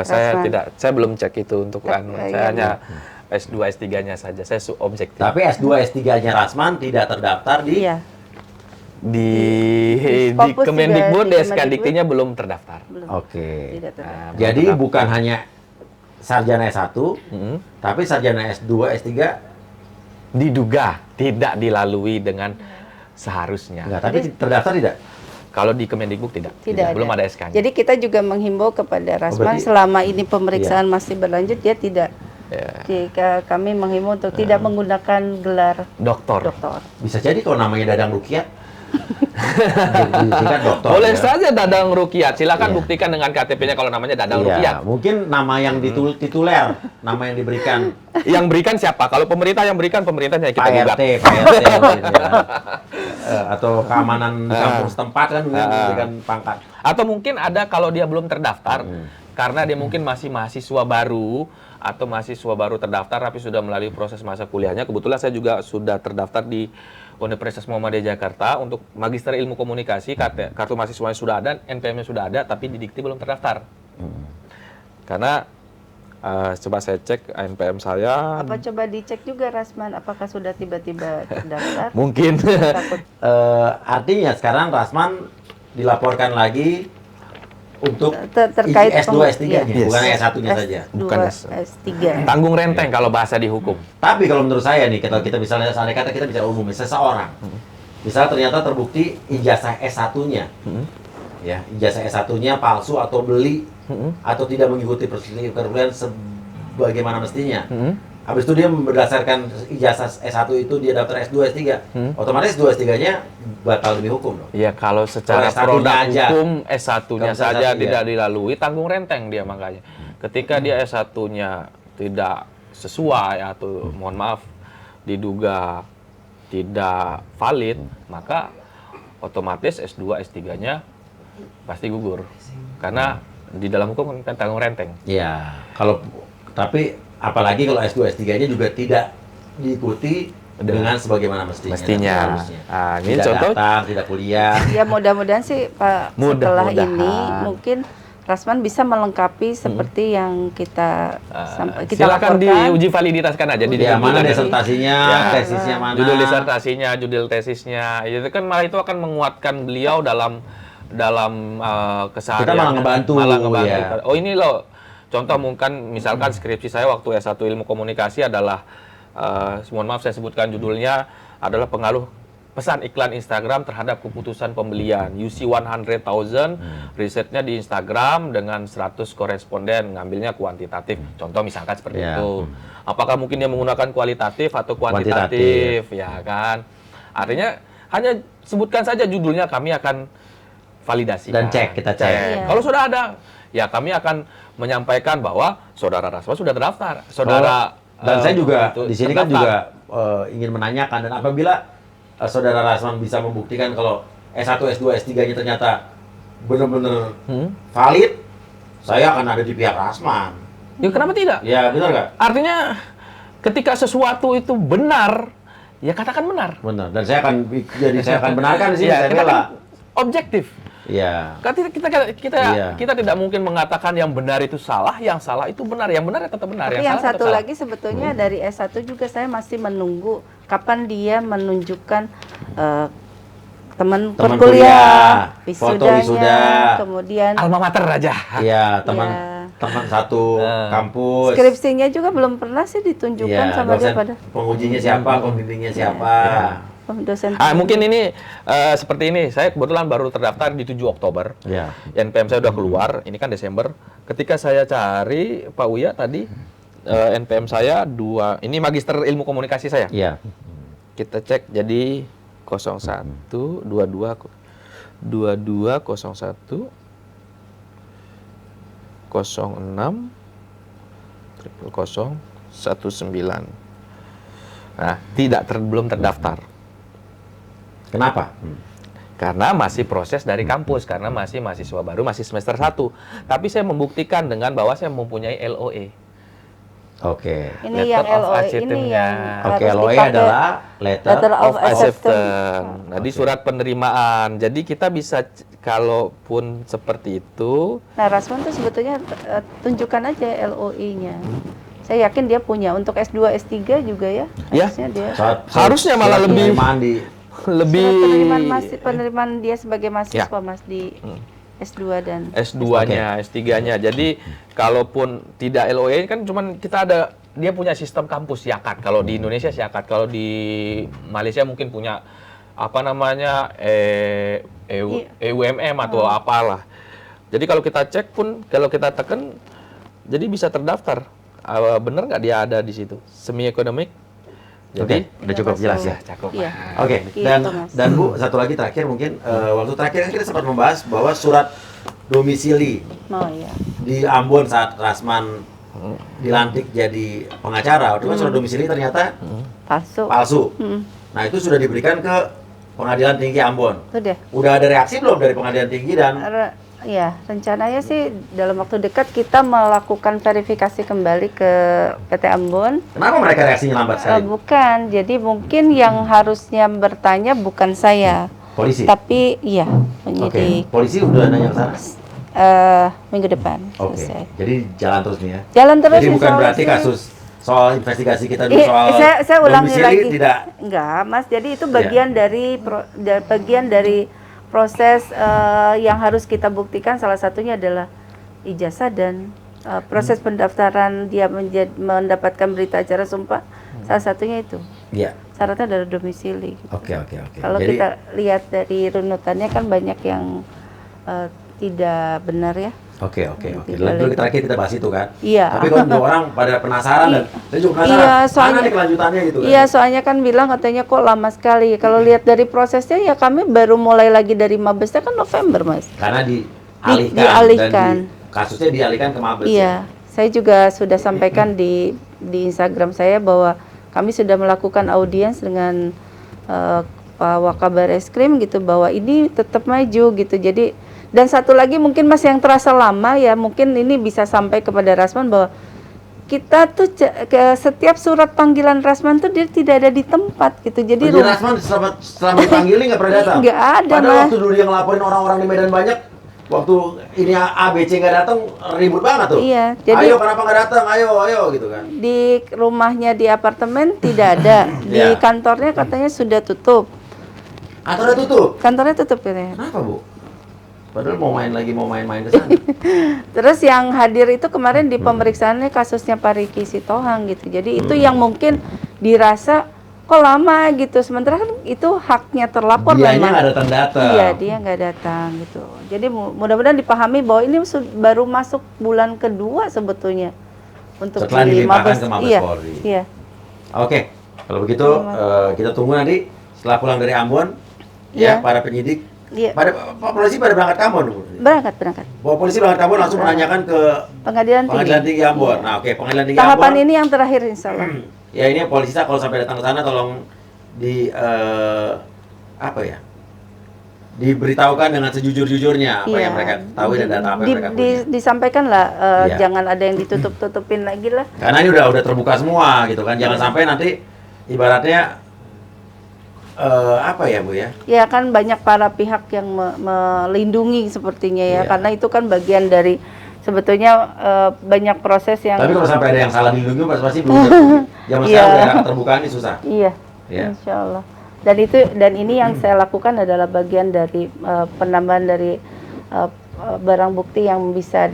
Saya belum cek itu untuk saya hanya S2 S3-nya saja. Saya objektif. Tapi S2 S3-nya Rasman tidak terdaftar di di Fokus Kemendikbud, juga di SK Diktinya belum terdaftar. Oke. Tidak terdaftar. Jadi bukan hanya sarjana S1, tapi sarjana S2 S3 diduga tidak dilalui dengan seharusnya. enggak, tapi terdaftar tidak? Kalau di Kemendikbud tidak Tidak belum ada SK-nya. Jadi kita juga menghimbau kepada Rasman berarti- selama ini pemeriksaan masih berlanjut, dia tidak. Jika kami menghimbau untuk tidak menggunakan gelar doktor. Bisa jadi kalau namanya Dadang Rukiat. Jadi dokter. Boleh saja Dadang Rukiat. Silakan buktikan dengan KTP-nya kalau namanya Dadang Rukiat. Mungkin nama yang tituler, nama yang diberikan. Yang berikan siapa? Kalau pemerintah yang berikan, pemerintahnya kita gugat. Pak RT mungkin ya. Atau keamanan di kampung setempat kan memberikan pangkat. Atau mungkin ada kalau dia belum terdaftar, karena dia mungkin masih mahasiswa baru, atau mahasiswa baru terdaftar tapi sudah melalui proses masa kuliahnya. Kebetulan saya juga sudah terdaftar di Universitas Muhammadiyah Jakarta untuk Magister Ilmu Komunikasi, kartu mahasiswanya sudah ada, NPM-nya sudah ada, tapi di Dikti belum terdaftar. Karena coba saya cek NPM saya. Apa coba dicek juga Rasman, apakah sudah tiba-tiba terdaftar? Mungkin. Takut. Artinya sekarang Rasman dilaporkan lagi untuk terkait S2 S3-nya, Yes. bukan S1-nya saja. Bukan S3. Tanggung renteng kalau bahasa di hukum. Tapi kalau menurut saya nih, kalau kita misalnya seandainya kata kita bicara umum, seseorang, misalnya ternyata terbukti ijazah S1-nya, ya ijazah S1-nya palsu atau beli, atau tidak mengikuti prosedur perkuliahan sebagaimana mestinya. Habis itu dia berdasarkan ijazah S1 itu dia daftar S2 S3, otomatis S2 S3-nya batal demi hukum dong. Ya kalau secara Kalau S1-nya produk aja. hukum S1-nya Kalau saja S1, tidak dilalui, tanggung renteng dia makanya. Ketika dia S1-nya tidak sesuai atau mohon maaf diduga tidak valid, maka otomatis S2 S3-nya pasti gugur. Karena di dalam hukum kan tanggung renteng. Iya, tapi apalagi kalau S2 S3-nya juga tidak diikuti dengan sebagaimana mestinya. Ini Tidak contoh. datang, tidak kuliah. Ya mudah-mudahan sih Pak, setelah Mudah-mudahan. ini mungkin Rasman bisa melengkapi seperti yang kita kita Silakan laporkan. diuji validitaskan aja. Ya, mana Ditentukan. disertasinya, Ya. tesisnya mana. Judul disertasinya, judul tesisnya, itu kan malah itu akan menguatkan beliau dalam keseharian. Kita malah ngebantu, ya. Oh ini loh, contoh mungkin misalkan skripsi saya waktu S1 Ilmu Komunikasi adalah, mohon maaf saya sebutkan judulnya adalah pengaruh pesan iklan Instagram terhadap keputusan pembelian. UC 100,000, risetnya di Instagram dengan 100 koresponden, ngambilnya kuantitatif. Contoh misalkan seperti itu. Apakah mungkin dia menggunakan kualitatif atau kuantitatif, ya kan? Artinya hanya sebutkan saja judulnya, kami akan validasi. Dan kita cek. Iya. Kalau sudah ada, ya kami akan menyampaikan bahwa Saudara Rasman sudah terdaftar. Saudara Dan saya juga itu di sini kan terdaftar. juga ingin menanyakan, dan apabila Saudara Rasman bisa membuktikan kalau S1, S2, S3-nya ternyata benar-benar valid, saya akan ada di pihak Rasman. Ya kenapa tidak? Ya, benar nggak? Artinya ketika sesuatu itu benar, ya katakan benar. Benar. Dan saya akan benarkan di sini, Ya, saya kita rela. kan objektif. Iya. Kita tidak mungkin mengatakan yang benar itu salah, yang salah itu benar, yang benar tetap benar, Tapi yang salah satu tetap lagi sebetulnya dari S1 juga saya masih menunggu kapan dia menunjukkan teman Teman perkuliah, kuliah, foto wisuda. wisudanya, kemudian salah. Alma mater aja. Iya, teman Iya. satu kampus. skripsinya juga belum pernah sih ditunjukkan Iya, sama dia dosen pada pengujinya siapa, pembimbingnya siapa. dosen. Mungkin ini seperti ini. Saya kebetulan baru terdaftar di 7 Oktober. Iya. NPM saya udah keluar. Ini kan Desember. Ketika saya cari Pak Uya tadi, NPM saya 2. Ini Magister Ilmu Komunikasi saya. Iya. Kita cek jadi 01 22 22 01 06 00 19. Nah, belum terdaftar. Kenapa? Karena masih proses dari kampus, karena masih mahasiswa baru, masih semester 1. Tapi saya membuktikan dengan bahwa saya mempunyai LOE. Oke. Ini yang Letter of LOE ini acceptance-nya. yang Oke, harus LOE dipakai. adalah letter of Acceptance. Nah, di surat penerimaan. Jadi kita bisa, kalaupun seperti itu, Nah, Rasman tuh sebetulnya tunjukkan aja LOE-nya. Saya yakin dia punya untuk S2, S3 juga ya. Ya. Harusnya dia. Harusnya malah surat lebih- penerimaan di lebih Surat penerimaan dia sebagai mahasiswa Ya. Mas di S2 dan S2-nya, S3-nya. Jadi kalaupun tidak LOE kan cuman kita ada, dia punya sistem kampus Yakat. Kalau di Indonesia Yakat, kalau di Malaysia mungkin punya apa namanya EUMM atau apalah. Jadi kalau kita cek pun, kalau kita tekan, jadi bisa terdaftar. Bener nggak dia ada di situ? Semi ekonomik. Jadi udah cukup jelas ya. Cukup. Iya. Oke, Gitu, dan Mas. Bu, satu lagi terakhir mungkin waktu terakhir kan kita sempat membahas bahwa surat domisili oh iya. di Ambon saat Rasman dilantik jadi pengacara, waktu itu kan surat domisili ternyata Palsu. palsu. Hmm. Nah, itu sudah diberikan ke Pengadilan Tinggi Ambon. Itu deh. Udah ada reaksi belum dari Pengadilan Tinggi dan Ya, rencananya sih dalam waktu dekat kita melakukan verifikasi kembali ke PT Ambon. kenapa mereka reaksinya lambat sekali? Bukan, jadi mungkin yang harusnya bertanya bukan saya, Polisi. tapi iya Oke, penyidik. polisi udah nanya ke sana. Minggu depan Oke, selesai. jadi jalan terus nih ya. Jalan terus. Jadi bukan insya Allah berarti sih. kasus soal investigasi kita dulu Iya, soal saya ulangi domisili lagi. tidak. Enggak, Mas. Jadi itu bagian dari proses yang harus kita buktikan. Salah satunya adalah ijazah dan proses pendaftaran dia mendapatkan berita acara sumpah. Salah satunya itu. Iya. Syaratnya adalah domisili. Gitu. Oke. Kalau Jadi kita lihat dari runutannya kan banyak yang tidak benar ya. Oke. Tidak Dulu lagi. terakhir kita bahas itu kan. Iya. Tapi kan juga orang pada penasaran dan saya juga penasaran. Iya, soalnya- mana nih kelanjutannya gitu kan. Iya, soalnya kan bilang katanya kok lama sekali. Kalau lihat dari prosesnya ya kami baru mulai lagi dari Mabesnya kan November, Mas. Karena dialihkan. dialihkan. Dan kasusnya dialihkan ke Mabes. Iya, saya juga sudah sampaikan di Instagram saya bahwa kami sudah melakukan audiens dengan Pak Wakabareskrim gitu bahwa ini tetap maju gitu. Jadi dan satu lagi mungkin Mas yang terasa lama ya, mungkin ini bisa sampai kepada Rasman bahwa kita tuh setiap surat panggilan Rasman tuh dia tidak ada di tempat gitu. Jadi Jadi Rasman selama dipanggil nggak pernah datang? Nggak ada, Padahal Mas. waktu dulu dia ngelaporin orang-orang di Medan banyak, waktu ini ABC nggak datang, ribut banget tuh. Iya, jadi- ayo kenapa nggak datang? Ayo gitu kan. di rumahnya di apartemen tidak ada, di Iya. kantornya katanya sudah tutup. Kantornya tutup. Kantornya tutup katanya. Kenapa, Bu? Padahal mau main-main ke sana. Terus yang hadir itu kemarin di pemeriksaannya kasusnya Pak Riki Sitohang gitu. Jadi itu yang mungkin dirasa kok lama gitu. Sementara kan itu haknya terlapor Dianya memang. nggak datang-datang. Iya, dia nggak datang gitu. Jadi mudah-mudahan dipahami bahwa ini baru masuk bulan kedua sebetulnya untuk Setelah di dilimpahkan Mabes. ke Mabes Iya, Polri. iya. Oke, kalau begitu kita tunggu nanti setelah pulang dari Ambon, Iya. ya para penyidik, Iya. Pak polisi pada berangkat ke Ambon. Bu? Berangkat. Bawa polisi berangkat ke Ambon langsung menanyakan ke Pengadilan Pengadilan Tinggi Ambon. Iya. Nah, oke, Pengadilan Tinggi Tahapan Ambon. ini yang terakhir insya Allah. Ya ini polisi kalau sampai datang ke sana tolong apa ya? Diberitahukan dengan sejujur-jujurnya apa Iya. yang mereka tahu dan data apa yang mereka punya. Disampaikan lah, Iya. jangan ada yang ditutup-tutupin lagi lah. Karena ini udah terbuka semua gitu kan. Jangan sampai nanti ibaratnya apa ya Bu ya? Ya kan banyak para pihak yang melindungi sepertinya ya, Iya. karena itu kan bagian dari sebetulnya banyak proses yang. Tapi kalau sampai ada yang salah dilindungi pasti belum. Zaman Iya. sekarang era keterbukaan ini susah. Iya, Iya. insya Allah. Dan ini yang saya lakukan adalah bagian dari penambahan dari barang bukti yang bisa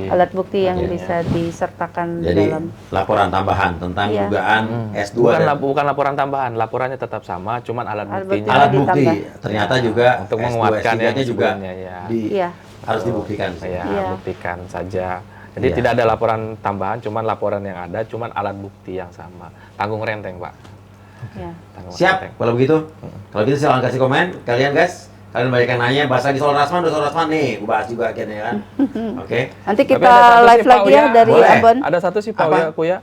alat bukti yang Iya. bisa disertakan Jadi dalam. laporan tambahan tentang Iya. dugaan S2 dan Bukan laporan tambahan, laporannya tetap sama, cuman alat Alat buktinya alat ditambah. bukti. Ternyata juga untuk S2, menguatkan S3-nya yang juga sebelumnya, ya. Iya. harus dibuktikan. Saya Iya. buktikan saja. Jadi Iya. tidak ada laporan tambahan, cuman laporan yang ada, cuman alat bukti yang sama. Tanggung renteng, Pak. Ya. Tanggung Siap, renteng. kalau begitu. Kalau gitu silahkan kasih komen. Kalian guys, kalian banyak yang nanya, bahas lagi soal Rasman, soal Rasman nih. Gue bahas juga akhirnya kan. Oke. Nanti Tapi kita ada satu live sih, Pak lagi ya Uya. dari Boleh. Ambon. Ada satu sih Pak Apa? Uya Kuya.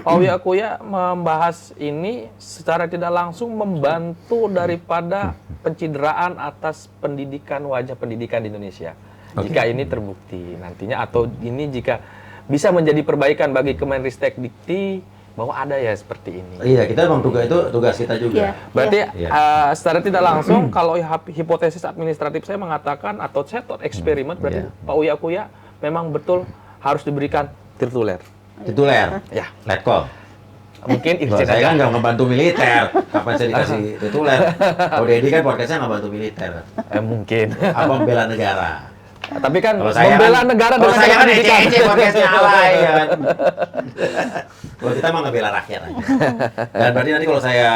Pak Uya Kuya membahas ini secara tidak langsung membantu daripada pencideraan atas pendidikan, wajah pendidikan di Indonesia. Oke. Jika ini terbukti nantinya, atau ini jika bisa menjadi perbaikan bagi Kemenristek Dikti bahwa ada ya seperti ini. Iya, kita memang tugas kita juga. Iya. Berarti Iya. secara tidak langsung kalau hipotesis administratif saya mengatakan atau saya thought eksperimen berarti Iya. Pak Uya Kuya memang betul harus diberikan tituler. Tituler, Ya, letkol. mungkin Kalau Irjen saya kan aja. nggak ngebantu militer. Kapan saya dikasih tituler? Kalau Deddy kan podcastnya nggak bantu militer. Mungkin. Apa membela negara? Tapi kan Kalau saya membela kan, negara kalau dengan saya kan pendidikan. ece-ece podcastnya alay ya kan. Kalau kita mah ngebela rakyat aja. Dan berarti nanti kalau saya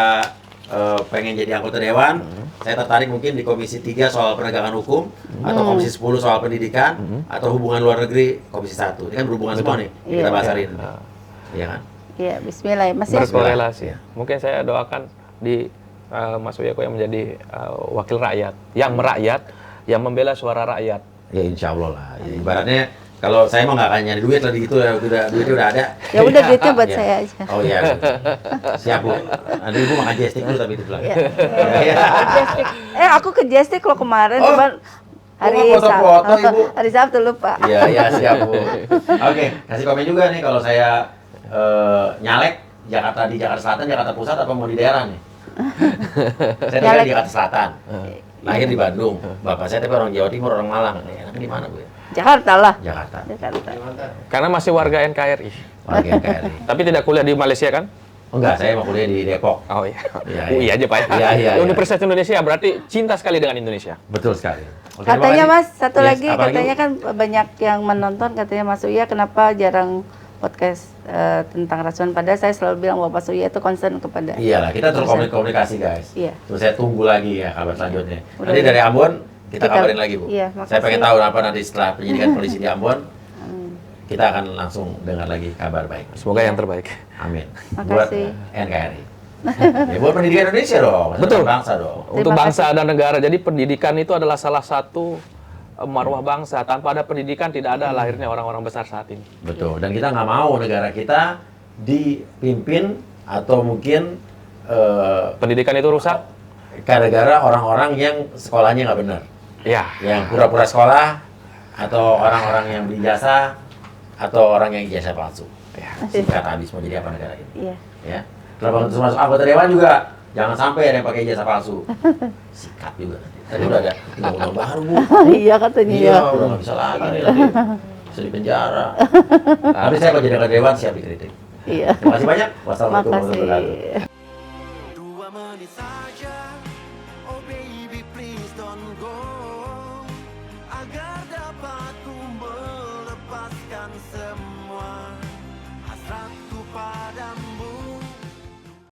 pengen jadi anggota dewan, saya tertarik mungkin di Komisi 3 soal penegakan hukum, atau Komisi 10 soal pendidikan, atau hubungan luar negeri Komisi 1. Ini kan berhubungan semua nih, yang kita Iya. bahas hari ini. Iya kan? Iya, Bismillah ya Mas ya. Berkorelasi. Mungkin saya doakan di Mas Uya Kuya menjadi wakil rakyat, yang merakyat, yang membela suara rakyat. Ya insya Allah lah. Ya, ibaratnya kalau saya mah nggak akan nyari duit lagi gitu, duitnya udah ada. Ya udah duitnya buat Iya. saya aja. Oh iya. Siap Bu. Nanti Ibu makan jestik dulu tapi itu bilang. Iya. Iya. Majestic. Aku ke Majestic loh kemarin, Oh. cuman hari Oh, foto-foto, Ibu. hari Sabtu lupa. Iya, iya siap Bu. Oke, kasih komen juga nih kalau saya nyalek di Jakarta Selatan, Jakarta Pusat, apa mau di daerah nih? Saya tinggal Nyalek. di Jakarta Selatan. Lahir di Bandung. Bapak saya tapi orang Jawa Timur, orang Malang. Enaknya di mana Bu ya? Jakarta lah. Jakarta. Jakarta. Karena masih warga NKRI. Warga NKRI. Tapi tidak kuliah di Malaysia kan? Enggak, saya mau kuliah di Depok. Oh iya. Iya, UI iya. aja Pak ya. Iya, iya, iya. Universitas Indonesia berarti cinta sekali dengan Indonesia. Betul sekali. Oke, Katanya terima Mas, kasih. satu Yes, lagi apa katanya Bu? kan banyak yang menonton, katanya Mas Uya kenapa jarang podcast tentang Rasman, padahal saya selalu bilang bahwa Mas Uya itu concern kepada. Iyalah, kita terus komunikasi guys. Iya. Terus saya tunggu lagi ya kabar selanjutnya. Udah, Nanti udah. dari Ambon kita Kita- kabarin lagi Bu. iya, Saya pengen makasih. tahu apa nanti setelah penyidikan polisi di Ambon. Kita akan langsung dengar lagi kabar baik. Semoga yang terbaik. Amin. Makasih. Buat NKRI. Ya, buat pendidikan Indonesia dong. Masa Betul. depan bangsa dong. Untuk Terima bangsa dan negara. Jadi pendidikan itu adalah salah satu marwah bangsa. Tanpa ada pendidikan tidak ada lahirnya orang-orang besar saat ini. Betul. Dan kita nggak mau negara kita dipimpin atau mungkin Pendidikan itu rusak? gara-gara orang-orang yang sekolahnya nggak benar. Ya. Yang pura-pura sekolah, atau orang-orang yang beli jasa, atau orang yang ijazah palsu. Ya, singkat habis mau jadi apa negara ini. Iya. Ya. Kalau untuk masuk anggota dewan juga jangan sampai ada yang pakai ijazah palsu. Sikat juga. Tadi udah ada undang-undang baru Bu. Iya katanya Iya, ya. udah nggak bisa lagi nih nanti. Bisa di penjara. Tapi saya kalau jadi anggota dewan siap dikritik. Iya. Terima kasih banyak. Wassalamualaikum warahmatullahi wabarakatuh. Makasih. Dua menit saja.